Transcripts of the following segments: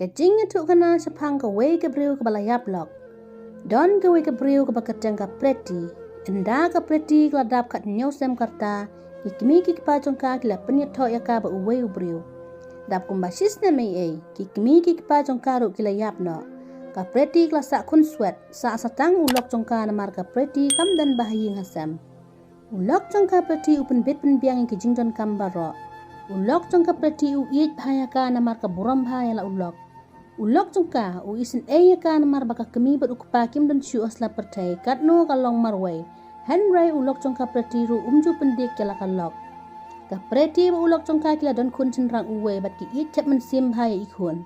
Kajing itu kena sepang ke wei ke briu ke balayap lok. Don ke wei ke briu ke bakateng ke preti. Enda ke preti keladap kat nyosem karta. Kikmi kikpa jongka kila penyetok ya ka ba uwei ubriu. Dap kumbasis na may ay. Kikmi kikpa jongka ru kila yap no. Ka preti kila sak kun swet. Sa satang ulok jongka namar ka preti kam dan bahaying hasam. Ulok jongka preti upen bit penbiang yang kijing don kam baro. Ulok jongka preti u iit bahaya ka namar ka buram bahaya la ulok. Ulok jongka u isin aya ka namar baka kemi bat ukpa kim don syu asla pertai kat no kalong marway. Henry ulok jongka preti ru umju pendik kala kalok. Ka preti ba ulok jongka kila don kun cenrang uwe bat ki iit cep mensim bahaya ikun.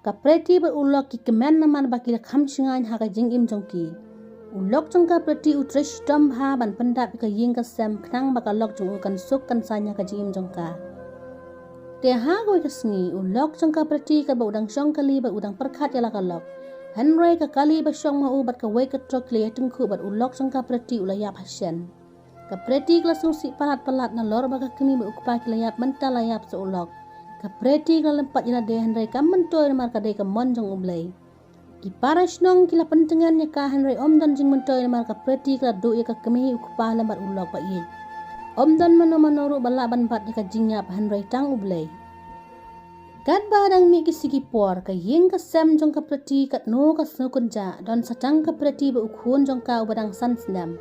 Ka preti ba ulok ki kemen namar bakila kham singan haka jing im jongki. Ulok jongka preti u tresh dom ha ban pendap ka ying ka sem knang baka lok jong kan suk kan sanya ka jing im jongka. Te ha goi kasngi ulok jongka preti ka ba udang syong kali ba udang perkat yala kalok. Henry ka kali ba syong mau bat ka wei ka trok liya tengku bat ulok jongka preti ulayap hasyan. Ka preti kelasung si palat-palat na lor baka kemi ba ukpa kilayap mental layap sa ulok. Ka preti ka lempat yala de Henry ka mentoy na marka de ka mon jong ublay. Ki parash nong kila pentengan ya ka Henry om don jing mentoy na marka preti kala do ya ka kemi ukpa lembat ulok ba iit. Om don mano-manoru balaban bat ya ka jingyap Henry tang ublay. Kat badang mi kisigi por ka ying ka sem jong ka preti kat no ka sukunja don satang ka preti ba ukhun jong ka ubadang sansnam.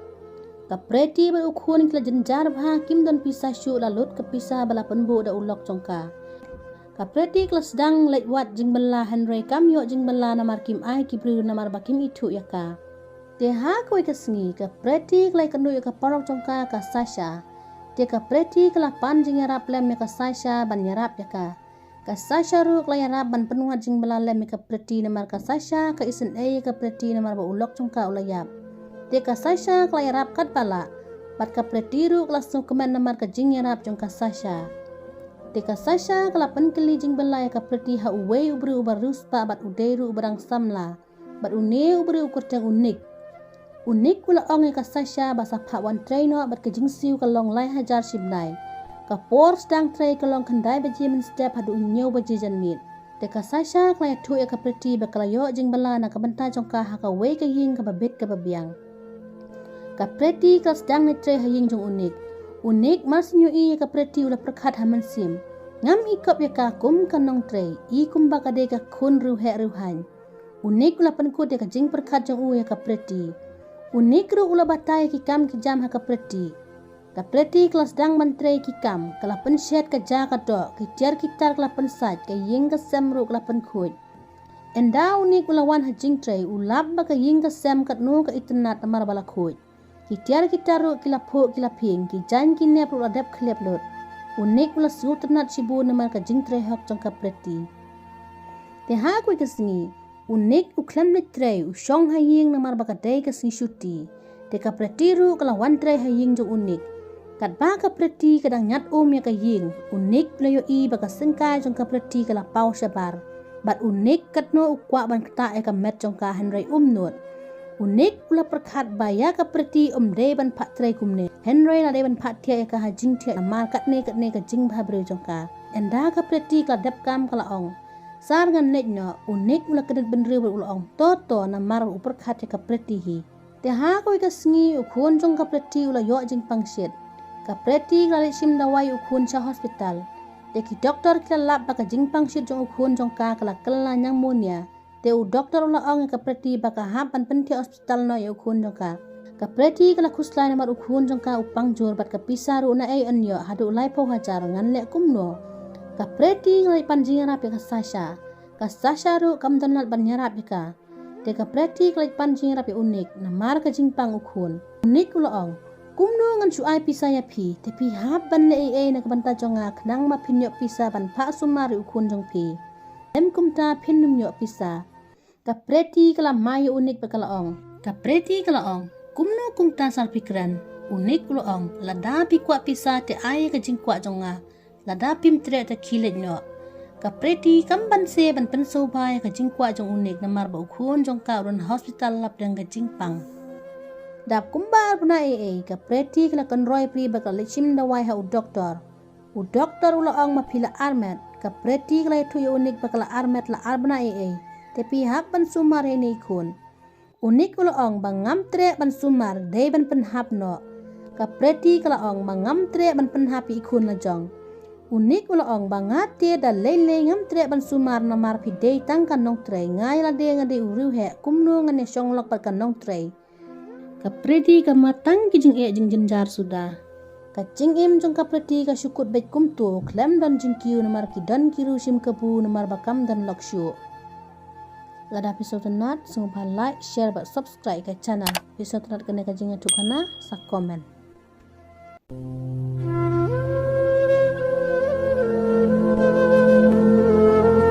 Ka preti ba ukhun kila jenjar bha kim don pisah syu lalut ka pisah bala penbu da ulok jong ka. Ka preti kila sedang lekwat jing bala Henry kam yo jing bala namar kim ai kibru namar bakim itu ya ka. Te ha koi ka sengi ka preti kila kandu ya ka parok jong ka Sasha. Te ka preti kila pan jing yarap lem ya ka Sasha ban yarap ya ka. Ka Sasha ru kla yarap ban penuh jing bala lem ka preti namar ka Sasha ka isen ay ka preti namar ba ulok jong ka ulayap. Te ka Sasha kla yarap kat bala bat ka preti ru kla sung kemen namar ka jing yarap jong ka Sasha. Te ka Sasha kla penkeli jing bala ya ka preti ha uwei ubru ubarus pa bat udai ru ubarang samla bat une ubru ukurteng unik. Unik kula ong ya ka Sasha basa pa wan traino bat ka jing siu ka long lai hajar shibnai. Ka por sedang tray kalong kendai baji men step hadu nyo baji janmit. Te ka Sasha kla tu ya ka preti bakala yo jing bala na ka benta jong ka ha ka wei ka ying ka babit ka babiang. Ka preti ka sedang ni tray ha ying jong unik. Unik mas nyo i ya ka preti ula perkat ha mensim. Ngam ikop ya ka kum kanong tray. I kum baka de ka kun ruhe ruhan. Unik ula penkut ya ka jing perkat jong u ya ka preti. Unik ru ula batai ki kam ki jam ha ka preti. Ka preti kelas dang menteri kikam kala pensyat ka ja ka do ki tiar kitar kala pensat ka ying ka semru kala penkut. Enda unik ulawan hajing tray ulap ba ka ying ka sem kat no ka internet amar bala kut. Ki tiar kitar ru kila po kila ping ki jan ki nep ru adep klep lut. Unik ula su ternat sibu namar ka jing tray hok jong ka preti. Te ha kui ka singi unik u klam ni tray u syong ha ying namar ba ka day ka singi syuti. Te ka preti ru kala wan tray ha ying jong unik. Kat ba ka preti kadang nyat ya ka ying. Unik playo i baka sengkai jong ka preti kala pau syabar. Bat unik kat no ukwa ban kata ya ka met jong ka Henry nut. Unik ula perkat baya ka preti de ban pat tray kumne. Henry la de ban pat tia ya ka hajing tia amal kat ne ka jing ba bre jong ka. Enda ka preti kala dep kam kala ong. Sar ngan lek no unik ula kedet benre ula ong. Toto na mar uperkat ya ka preti hi. Te ha ko ka sngi ukun jong ka preti ula yo jing pangsit. Ka preti kala sim dawai ukun sa hospital. Te ki doktor kala lap baka jing pangsit jong ukun jong ka kala kala nyang monia. Te u doktor ula ong ka preti baka hapan penti hospital no ya ukun jong ka. Ka preti kala kuslai namar ukun jong ka upang jur bat ka pisaru na ay anyo hadu ulai po hajar ngan lek kumno. Ka preti kala panjing rap ya ka Sasha. Ka Sasha ru kam donal ban nyarap ya ka. Te ka preti kala panjing rap ya unik namar ka jing pang ukun. Unik ula ong. Kumno ngan suai pisa ya pi, tapi hab ban le ai na kabanta jonga knang ma pinyo pisa ban pa sumari ukun jong pi. Em kumta pinum yo pisa. Ka preti kala mayo unik bakala ong. Ka preti kala ong. Kumno kumta sal pikran. Unik ulo ong. Lada pi kwa pisa te ai ka jing kwa jonga. Lada pim tre te kilet nyo. Ka preti kam ban se ban penso bay ka jing kwa jong unik na marba ukun jong ka urun hospital lap deng ka jing pang. Dap kumbar puna ka preti kala konroy pri bakal lecim dawai ha u doktor. U doktor ula ong mapila armet ka preti klai tu unik bakala armet la arbana tapi hak ban sumar ini kun unik ong bangam tre ban sumar dei ban penhap no ka preti kala ong bangam tre ban penhap ikun la jong unik ong bangate da lele ngam tre ban sumar na mar pi dei tang kan nong tre ngai la de ngade uru he kumno ngane songlok par kan nong tre ka preti ka matang kijing jing jenjar sudah kacing jong ka preti ka syukut baik kumtu klem dan jingkiu namar ki dan kiru sim kabu namar bakam dan lokshu lada episode nat sungguh like share but subscribe ke channel episode nat kena kajing tukana sa komen